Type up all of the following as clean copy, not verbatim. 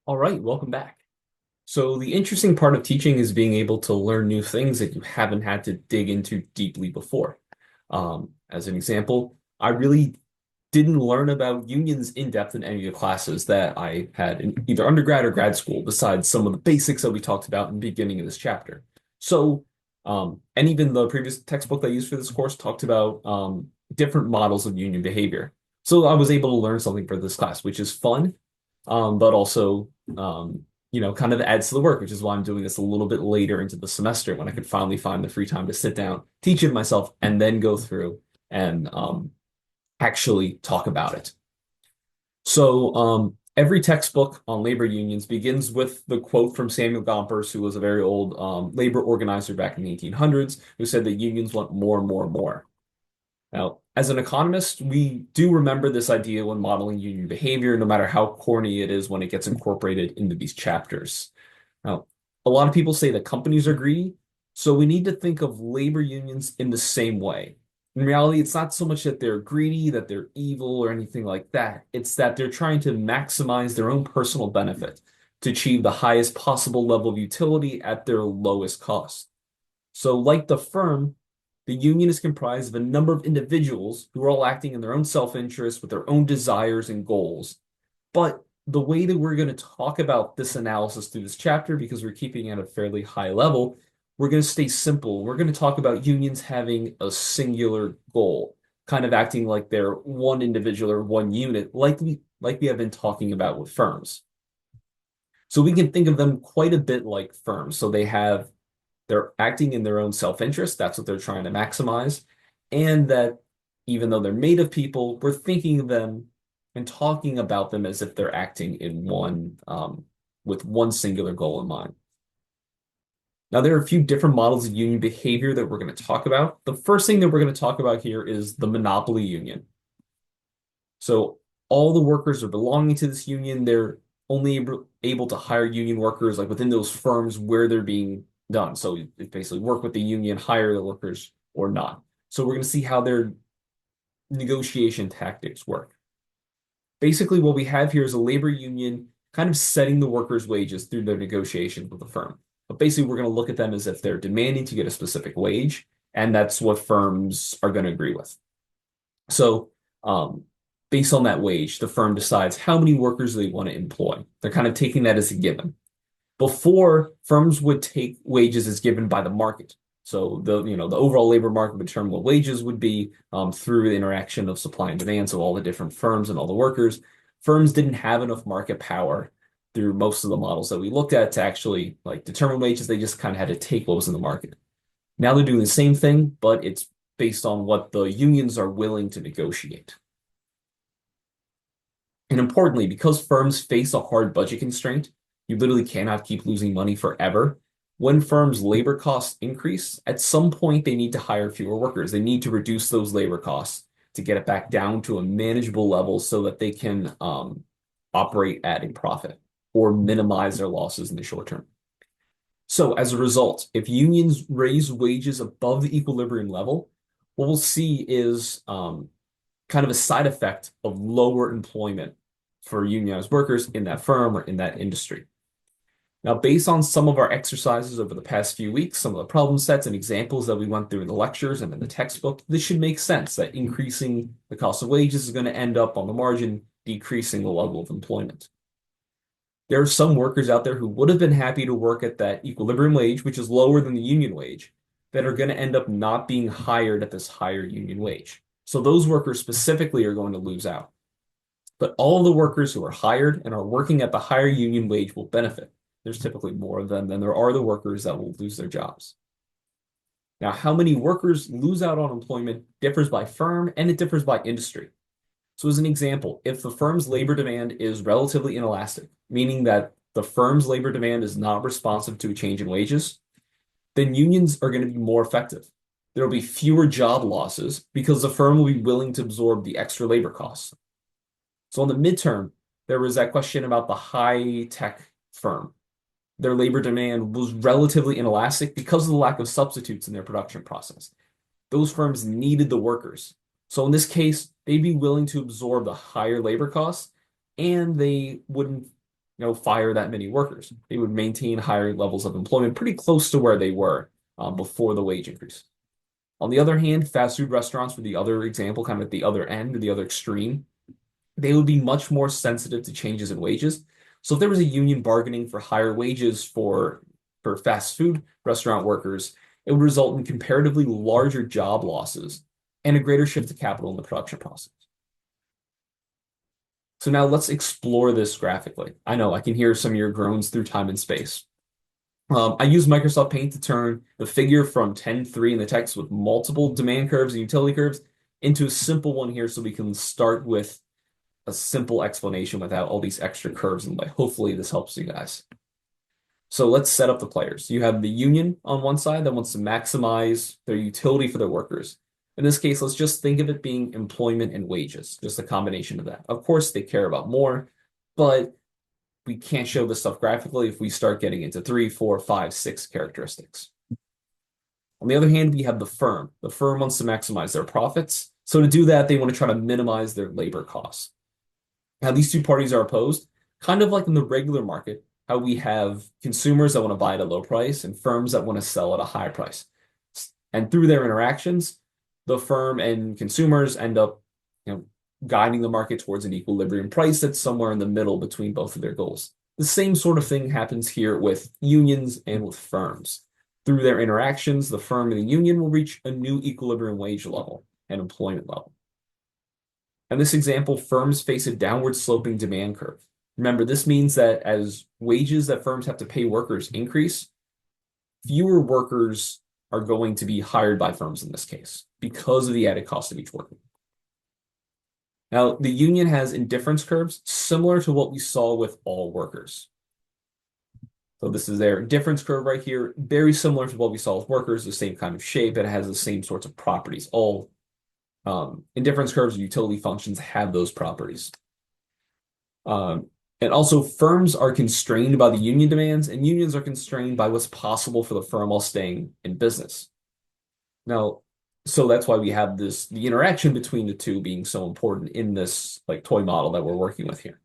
All right, welcome back. So the interesting part of teaching is being able to learn new things that you haven't had to dig into deeply before. As an example, I really didn't learn about unions in depth in any of the classes that I had in either undergrad or grad school, besides some of the basics that we talked about in the beginning of this chapter. So, and even the previous textbook that I used for this course talked about different models of union behavior. So I was able to learn something for this class, which is fun, but also kind of adds to the work, which is why I'm doing this a little bit later into the semester when I could finally find the free time to sit down, teach it myself, and then go through and actually talk about it. So every textbook on labor unions begins with the quote from Samuel Gompers, who was a very old labor organizer back in the 1800s, who said that unions want more and more and more. Now, as an economist, we do remember this idea when modeling union behavior, no matter how corny it is when it gets incorporated into these chapters. Now, a lot of people say that companies are greedy, so we need to think of labor unions in the same way. In reality, it's not so much that they're greedy, that they're evil, or anything like that. It's that they're trying to maximize their own personal benefit to achieve the highest possible level of utility at their lowest cost. So, like the firm, the union is comprised of a number of individuals who are all acting in their own self-interest with their own desires and goals. But the way that we're going to talk about this analysis through this chapter, because we're keeping it at a fairly high level, we're going to stay simple. We're going to talk about unions having a singular goal, kind of acting like they're one individual or one unit, like we have been talking about with firms. So we can think of them quite a bit like firms. So they're acting in their own self-interest. That's what they're trying to maximize. And that even though they're made of people, we're thinking of them and talking about them as if they're acting in with one singular goal in mind. Now, there are a few different models of union behavior that we're going to talk about. The first thing that we're going to talk about here is the monopoly union. So all the workers are belonging to this union. They're only able to hire union workers like within those firms where they're being done. So it's basically work with the union, hire the workers or not. So we're going to see how their negotiation tactics work. Basically, what we have here is a labor union kind of setting the workers' wages through their negotiations with the firm. But basically, we're going to look at them as if they're demanding to get a specific wage, and that's what firms are going to agree with. So, based on that wage, the firm decides how many workers they want to employ. They're kind of taking that as a given. Before, firms would take wages as given by the market. So the overall labor market would determine what wages would be through the interaction of supply and demand. So all the different firms and all the workers. Firms didn't have enough market power through most of the models that we looked at to actually like determine wages. They just kind of had to take what was in the market. Now they're doing the same thing, but it's based on what the unions are willing to negotiate. And importantly, because firms face a hard budget constraint, you literally cannot keep losing money forever. When firms' labor costs increase, at some point they need to hire fewer workers. They need to reduce those labor costs to get it back down to a manageable level so that they can operate at a profit or minimize their losses in the short term. So as a result, if unions raise wages above the equilibrium level, what we'll see is kind of a side effect of lower employment for unionized workers in that firm or in that industry. Now, based on some of our exercises over the past few weeks, some of the problem sets and examples that we went through in the lectures and in the textbook, this should make sense that increasing the cost of wages is going to end up on the margin decreasing the level of employment. There are some workers out there who would have been happy to work at that equilibrium wage, which is lower than the union wage, that are going to end up not being hired at this higher union wage. So those workers specifically are going to lose out. But all of the workers who are hired and are working at the higher union wage will benefit. There's typically more of them than there are the workers that will lose their jobs. Now, how many workers lose out on employment differs by firm and it differs by industry. So as an example, if the firm's labor demand is relatively inelastic, meaning that the firm's labor demand is not responsive to a change in wages, then unions are going to be more effective. There will be fewer job losses because the firm will be willing to absorb the extra labor costs. So on the midterm, there was that question about the high-tech firm. Their labor demand was relatively inelastic because of the lack of substitutes in their production process. Those firms needed the workers. So in this case, they'd be willing to absorb the higher labor costs and they wouldn't fire that many workers. They would maintain higher levels of employment pretty close to where they were before the wage increase. On the other hand, fast food restaurants were the other example, kind of at the other end or the other extreme. They would be much more sensitive to changes in wages. So if there was a union bargaining for higher wages for fast food restaurant workers, it would result in comparatively larger job losses and a greater shift of capital in the production process. So now let's explore this graphically. I know I can hear some of your groans through time and space. I use Microsoft Paint to turn the figure from 10.3 in the text with multiple demand curves and utility curves into a simple one here so we can start with a simple explanation without all these extra curves in the way. Hopefully this helps you guys. So let's set up the players. You have the union on one side that wants to maximize their utility for their workers. In this case, let's just think of it being employment and wages, just a combination of that. Of course, they care about more, but we can't show this stuff graphically if we start getting into 3, 4, 5, 6 characteristics. On the other hand, we have the firm. The firm wants to maximize their profits. So to do that, they want to try to minimize their labor costs. Now, these two parties are opposed, kind of like in the regular market, how we have consumers that want to buy at a low price and firms that want to sell at a high price. And through their interactions, the firm and consumers end up, guiding the market towards an equilibrium price that's somewhere in the middle between both of their goals. The same sort of thing happens here with unions and with firms. Through their interactions, the firm and the union will reach a new equilibrium wage level and employment level. In this example, firms face a downward sloping demand curve. Remember, this means that as wages that firms have to pay workers increase, fewer workers are going to be hired by firms in this case because of the added cost of each worker. Now, the union has indifference curves similar to what we saw with all workers. So this is their indifference curve right here, very similar to what we saw with workers, the same kind of shape. It has the same sorts of properties. All indifference curves and utility functions have those properties. And also, firms are constrained by the union demands, and unions are constrained by what's possible for the firm while staying in business. Now, so that's why we have the interaction between the two being so important in this toy model that we're working with here.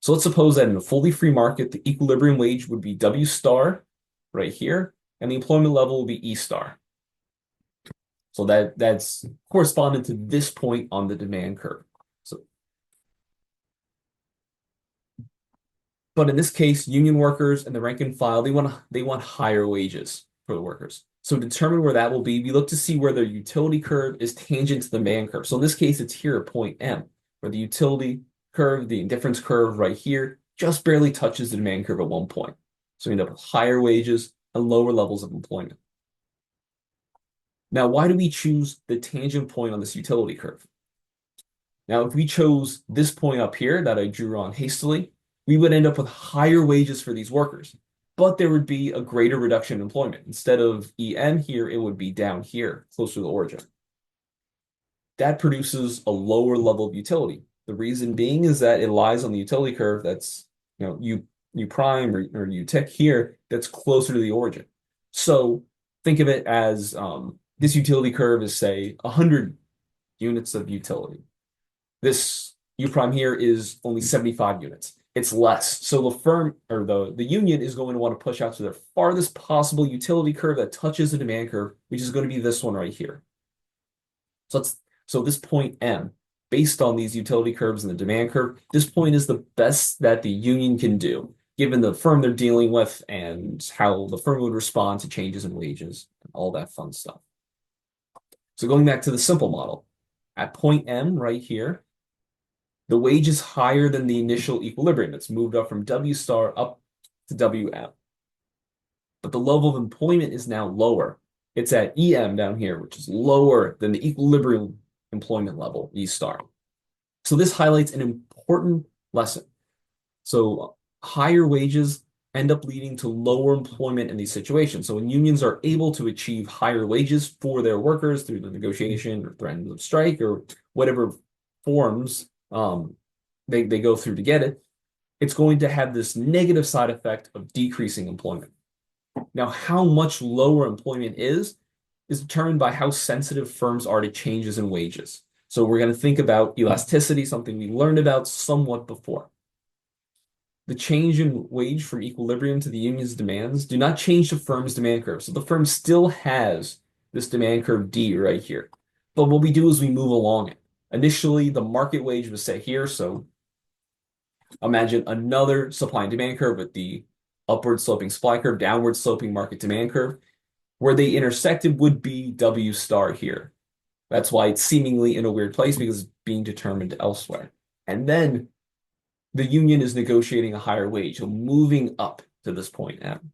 So let's suppose that in a fully free market, the equilibrium wage would be W star right here, and the employment level will be E star. So that's corresponding to this point on the demand curve. But in this case, union workers and the rank and file, they want higher wages for the workers. So to determine where that will be, we look to see where their utility curve is tangent to the demand curve. So in this case, it's here at point M, where the utility curve, the indifference curve right here, just barely touches the demand curve at one point. So we end up with higher wages and lower levels of employment. Now, why do we choose the tangent point on this utility curve? Now, if we chose this point up here that I drew on hastily, we would end up with higher wages for these workers, but there would be a greater reduction in employment. Instead of EM here, it would be down here, closer to the origin. That produces a lower level of utility. The reason being is that it lies on the utility curve that's, U prime or U tick here, that's closer to the origin. So think of it as this utility curve is, say, 100 units of utility. This U prime here is only 75 units. It's less. So the firm or the union is going to want to push out to their farthest possible utility curve that touches the demand curve, which is going to be this one right here. So this point M, based on these utility curves and the demand curve, this point is the best that the union can do, given the firm they're dealing with and how the firm would respond to changes in wages and all that fun stuff. So going back to the simple model, at point M right here, the wage is higher than the initial equilibrium. It's moved up from W star up to WM. But the level of employment is now lower. It's at EM down here, which is lower than the equilibrium employment level, E star. So this highlights an important lesson. So higher wages end up leading to lower employment in these situations. So when unions are able to achieve higher wages for their workers through the negotiation or threats of strike or whatever forms they go through to get it, it's going to have this negative side effect of decreasing employment. Now, how much lower employment is determined by how sensitive firms are to changes in wages. So we're going to think about elasticity, something we learned about somewhat before. the change in wage from equilibrium to the union's demands do not change the firm's demand curve. So the firm still has this demand curve D right here. But what we do is we move along it. Initially, the market wage was set here. So imagine another supply and demand curve with the upward sloping supply curve, downward sloping market demand curve. Where they intersected would be W star here. That's why it's seemingly in a weird place because it's being determined elsewhere. And then the union is negotiating a higher wage, so moving up to this point M.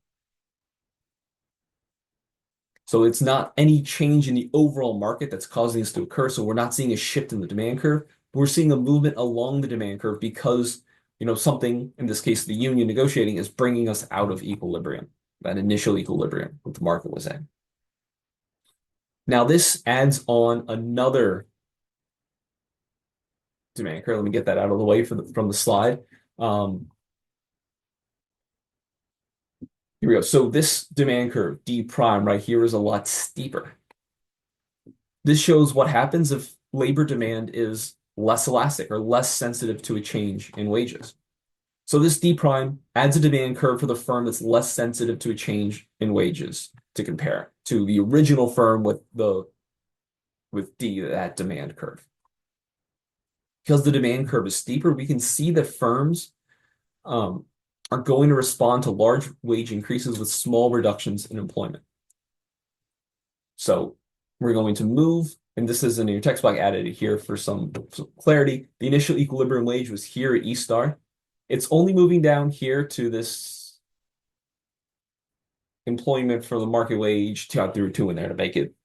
So it's not any change in the overall market that's causing this to occur. So we're not seeing a shift in the demand curve. We're seeing a movement along the demand curve because, something, in this case, the union negotiating is bringing us out of equilibrium, that initial equilibrium that the market was in. Now this adds on another demand curve. Let me get that out of the way from the slide. Here we go. So this demand curve, D prime right here, is a lot steeper. This shows what happens if labor demand is less elastic or less sensitive to a change in wages. So this D prime adds a demand curve for the firm that's less sensitive to a change in wages to compare to the original firm with D, that demand curve. Because the demand curve is steeper, we can see that firms are going to respond to large wage increases with small reductions in employment. So we're going to move, and this is in your text block added here for some clarity. The initial equilibrium wage was here at E star. It's only moving down here to this employment for the market wage through 2 in there to make it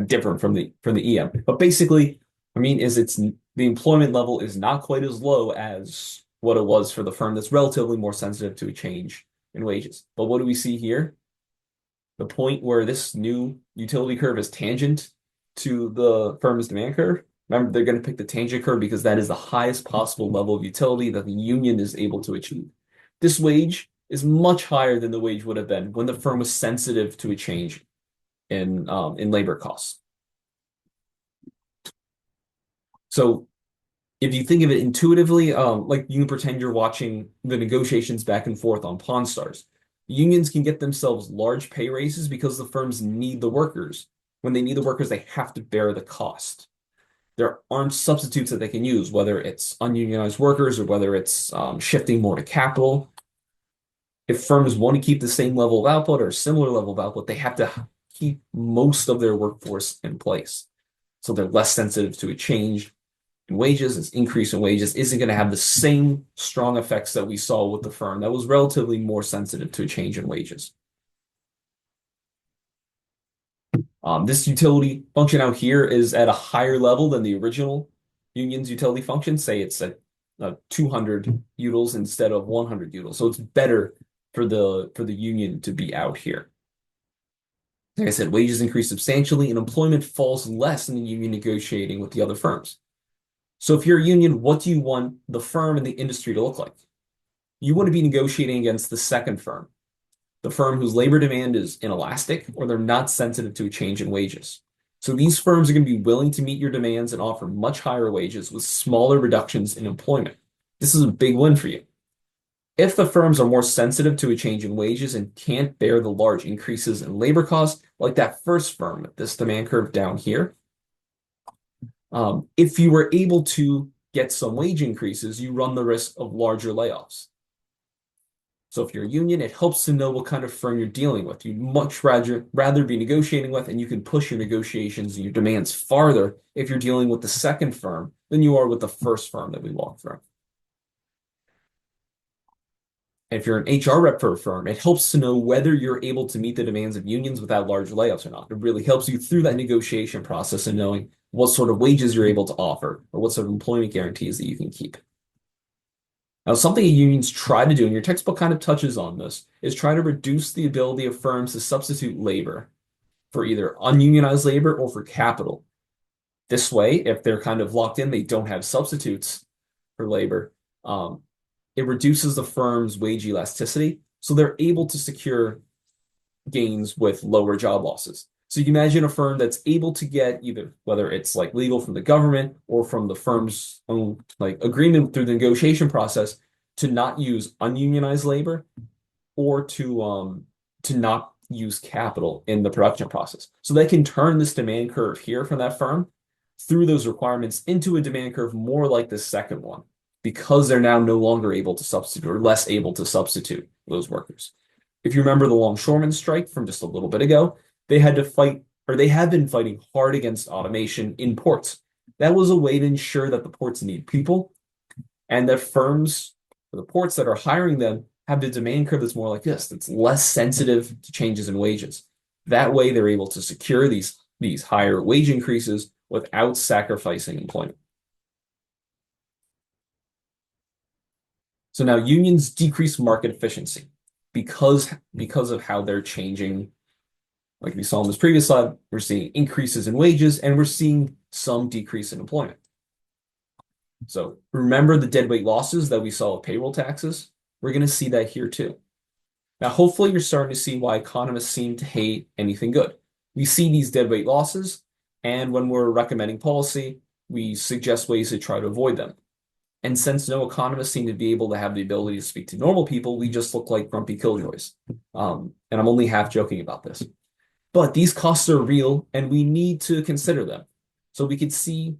different from the EM. But basically, the employment level is not quite as low as what it was for the firm that's relatively more sensitive to a change in wages. But what do we see here? The point where this new utility curve is tangent to the firm's demand curve. Remember, they're going to pick the tangent curve because that is the highest possible level of utility that the union is able to achieve. This wage is much higher than the wage would have been when the firm was sensitive to a change in labor costs. So if you think of it intuitively, like you can pretend you're watching the negotiations back and forth on Pawn Stars. Unions can get themselves large pay raises because the firms need the workers. When they need the workers, they have to bear the cost. There aren't substitutes that they can use, whether it's ununionized workers or whether it's shifting more to capital. If firms want to keep the same level of output or a similar level of output, they have to keep most of their workforce in place. So they're less sensitive to a change in wages. This increase in wages isn't going to have the same strong effects that we saw with the firm that was relatively more sensitive to a change in wages. This utility function out here is at a higher level than the original union's utility function. Say it's at 200 utils instead of 100 utils. So it's better for the union to be out here. Like I said, wages increase substantially and employment falls less in the union negotiating with the other firms. So if you're a union, what do you want the firm and the industry to look like? You want to be negotiating against the second firm, the firm whose labor demand is inelastic or they're not sensitive to a change in wages. So these firms are going to be willing to meet your demands and offer much higher wages with smaller reductions in employment. This is a big win for you. If the firms are more sensitive to a change in wages and can't bear the large increases in labor costs, like that first firm, this demand curve down here, if you were able to get some wage increases, you run the risk of larger layoffs. So if you're a union, it helps to know what kind of firm you're dealing with. You'd much rather be negotiating with, and you can push your negotiations and your demands farther if you're dealing with the second firm than you are with the first firm that we walked through. If you're an HR rep for a firm, it helps to know whether you're able to meet the demands of unions without large layoffs or not. It really helps you through that negotiation process and knowing what sort of wages you're able to offer or what sort of employment guarantees that you can keep. Now, something unions try to do, and your textbook kind of touches on this, is try to reduce the ability of firms to substitute labor for either ununionized labor or for capital. This way, if they're kind of locked in, they don't have substitutes for labor. It reduces the firm's wage elasticity, so they're able to secure gains with lower job losses. So you can imagine a firm that's able to get either, whether it's like legal from the government or from the firm's own like agreement through the negotiation process, to not use ununionized labor or to not use capital in the production process. So they can turn this demand curve here from that firm through those requirements into a demand curve more like the second one because they're now no longer able to substitute or less able to substitute those workers. If you remember the longshoremen strike from just a little bit ago, they had to fight, or they have been fighting hard against automation in ports. That was a way to ensure that the ports need people and that firms, or the ports that are hiring them, have the demand curve that's more like this, that's less sensitive to changes in wages. That way, they're able to secure these higher wage increases without sacrificing employment. So now unions decrease market efficiency because of how they're changing. Like we saw in this previous slide, we're seeing increases in wages and we're seeing some decrease in employment. So remember the deadweight losses that we saw with payroll taxes? We're going to see that here too. Now, hopefully you're starting to see why economists seem to hate anything good. We see these deadweight losses, and when we're recommending policy, we suggest ways to try to avoid them. And since no economists seem to be able to have the ability to speak to normal people, we just look like grumpy killjoys. And I'm only half joking about this. But these costs are real, and we need to consider them. So we could see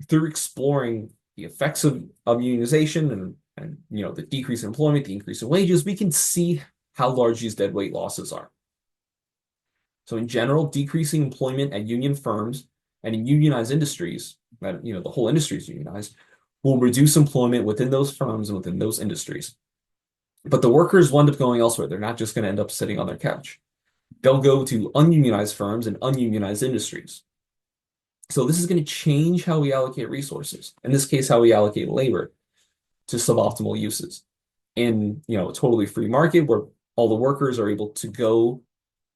through exploring the effects of unionization and the decrease in employment, the increase in wages, we can see how large these deadweight losses are. So in general, decreasing employment at union firms and in unionized industries, that the whole industry is unionized, will reduce employment within those firms and within those industries. But the workers will end up going elsewhere. They're not just going to end up sitting on their couch. They'll go to ununionized firms and ununionized industries. So this is going to change how we allocate resources. In this case, how we allocate labor to suboptimal uses. In a totally free market where all the workers are able to go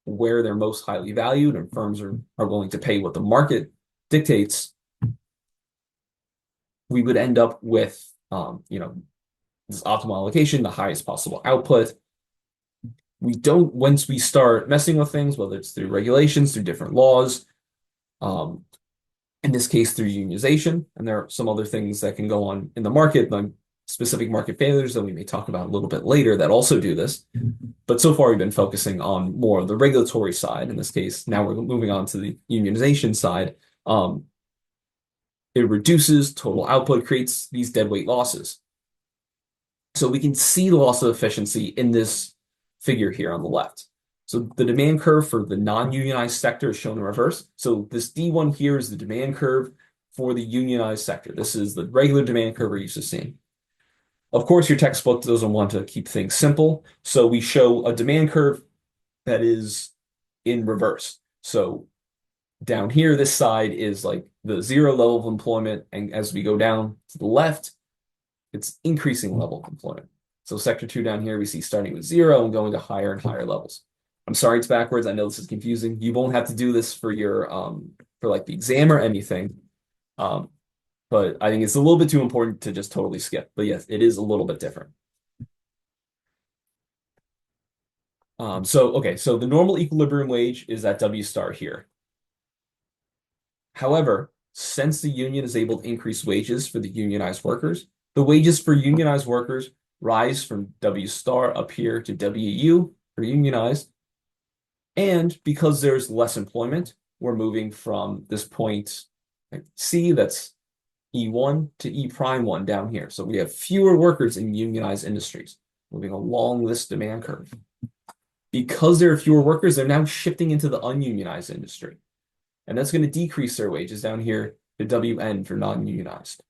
where they're most highly valued and firms are willing to pay what the market dictates, we would end up with this optimal allocation, the highest possible output. Once we start messing with things, whether it's through regulations, through different laws, in this case through unionization, and there are some other things that can go on in the market, specific market failures that we may talk about a little bit later that also do this. But so far we've been focusing on more of the regulatory side. In this case, now we're moving on to the unionization side. It reduces total output, creates these deadweight losses. So we can see the loss of efficiency in this figure here on the left. So the demand curve for the non-unionized sector is shown in reverse. So this D1 here is the demand curve for the unionized sector. This is the regular demand curve we're used to seeing. Of course, your textbook doesn't want to keep things simple, so we show a demand curve that is in reverse. So down here, this side is like the zero level of employment, and as we go down to the left, it's increasing level of employment. So sector 2 down here, we see starting with 0 and going to higher and higher levels. I'm sorry it's backwards. I know this is confusing. You won't have to do this for your for like the exam or anything. But I think it's a little bit too important to just totally skip. But yes, it is a little bit different. So the normal equilibrium wage is at W star here. However, since the union is able to increase wages for the unionized workers, the wages for unionized workers rise from W star up here to WU for unionized. And because there's less employment, we're moving from this point C, that's E1 to E prime 1 down here. So we have fewer workers in unionized industries moving along this demand curve. Because there are fewer workers, they're now shifting into the ununionized industry. And that's going to decrease their wages down here to WN for non-unionized.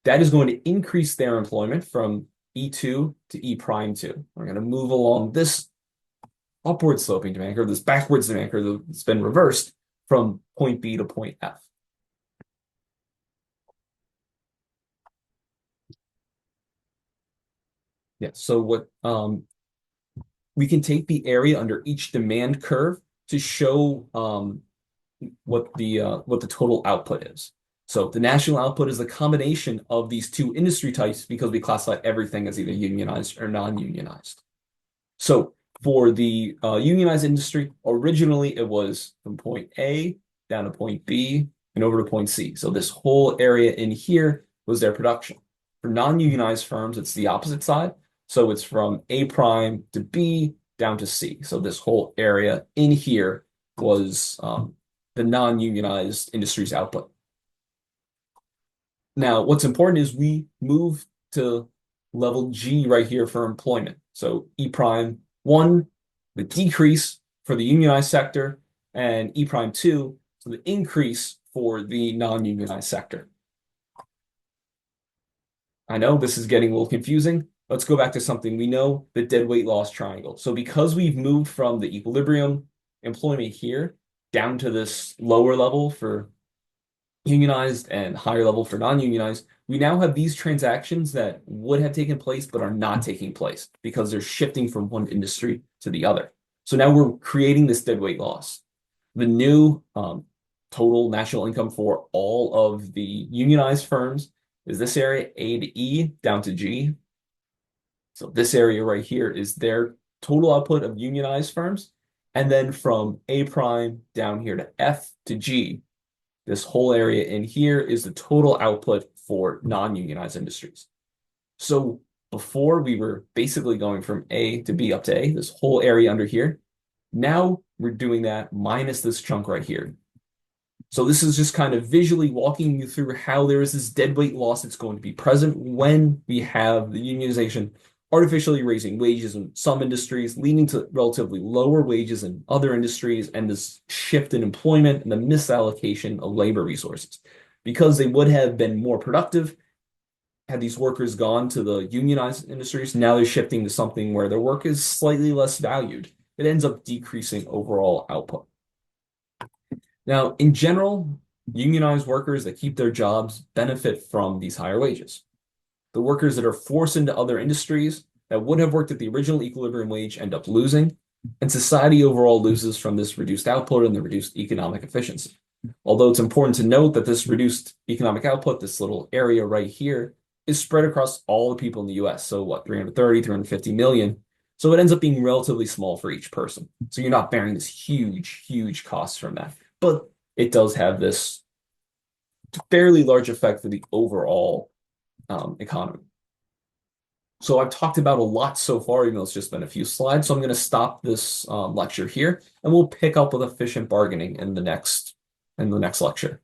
That is going to increase their employment from E2 to E prime 2. We're going to move along this upward sloping demand curve, this backwards demand curve that's been reversed from point B to point F. Yeah, so what we can take the area under each demand curve to show what the total output is. So the national output is the combination of these two industry types because we classify everything as either unionized or non-unionized. So for the unionized industry, originally it was from point A down to point B and over to point C. So this whole area in here was their production. For non-unionized firms, it's the opposite side. So it's from A prime to B down to C. So this whole area in here was the non-unionized industries output. Now, what's important is we move to level G right here for employment. So E prime 1, the decrease for the unionized sector, and E prime 2, so the increase for the non-unionized sector. I know this is getting a little confusing. Let's go back to something we know, the deadweight loss triangle. So because we've moved from the equilibrium employment here down to this lower level for unionized and higher level for non-unionized, we now have these transactions that would have taken place but are not taking place because they're shifting from one industry to the other. So now we're creating this deadweight loss. The new total national income for all of the unionized firms is this area A to E down to G. So this area right here is their total output of unionized firms. And then from A prime down here to F to G, this whole area in here is the total output for non-unionized industries. So before we were basically going from A to B up to A, this whole area under here. Now we're doing that minus this chunk right here. So this is just kind of visually walking you through how there is this deadweight loss that's going to be present when we have the unionization artificially raising wages in some industries, leading to relatively lower wages in other industries, and this shift in employment and the misallocation of labor resources. Because they would have been more productive had these workers gone to the unionized industries, now they're shifting to something where their work is slightly less valued. It ends up decreasing overall output. Now, in general, unionized workers that keep their jobs benefit from these higher wages. The workers that are forced into other industries that would have worked at the original equilibrium wage end up losing, and society overall loses from this reduced output and the reduced economic efficiency. Although it's important to note that this reduced economic output, this little area right here, is spread across all the people in the US. So what, 330, 350 million. So it ends up being relatively small for each person. So you're not bearing this huge, huge cost from that. But it does have this fairly large effect for the overall economy. So I've talked about a lot so far, even though it's just been a few slides. So I'm going to stop this lecture here, and we'll pick up with efficient bargaining in the next lecture.